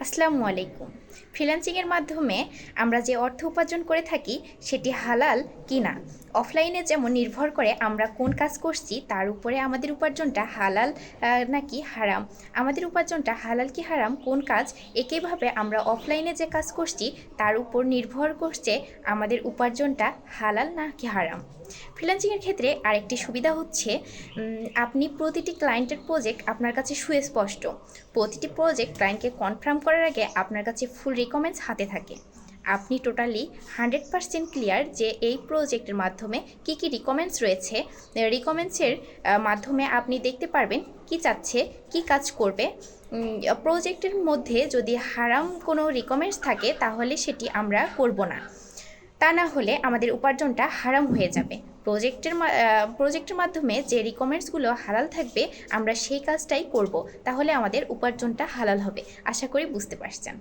আসসালামু আলাইকুম। ফ্রিল্যান্সিংয়ের মাধ্যমে আমরা যে অর্থ উপার্জন করে থাকি সেটি হালাল কি না, অফলাইনে যেমন নির্ভর করে আমরা কোন কাজ করছি তার উপরে আমাদের উপার্জনটা হালাল নাকি হারাম, আমাদের উপার্জনটা হালাল কি হারাম কোন কাজ, একইভাবে আমরা অফলাইনে যে কাজ করছি তার উপর নির্ভর করছে আমাদের উপার্জনটা হালাল নাকি হারাম। ফ্রিল্যান্সিংয়ের ক্ষেত্রে আরেকটি সুবিধা হচ্ছে আপনি প্রতিটি ক্লায়েন্টের প্রজেক্ট আপনার কাছে সুস্পষ্ট। প্রতিটি প্রজেক্ট ক্লায়েন্টকে কনফার্ম করার আগে আপনার কাছে ফুল রিকমেন্ডস হাতে থাকে। আপনি টোটালি 100% ক্লিয়ার যে এই প্রজেক্টের মাধ্যমে কী কী রিকমেন্ডস রয়েছে। রিকমেন্ডসের মাধ্যমে আপনি দেখতে পারবেন কি চাচ্ছে, কি কাজ করবে। প্রজেক্টের মধ্যে যদি হারাম কোনো রিকমেন্ডস থাকে তাহলে সেটি আমরা করব না, তা না হলে আমাদের উপার্জনটা হারাম হয়ে যাবে। প্রজেক্টের মাধ্যমে যে রিকমেন্ডসগুলো হালাল থাকবে আমরা সেই কাজটাই করব, তাহলে আমাদের উপার্জনটা হালাল হবে। আশা করি বুঝতে পারছেন।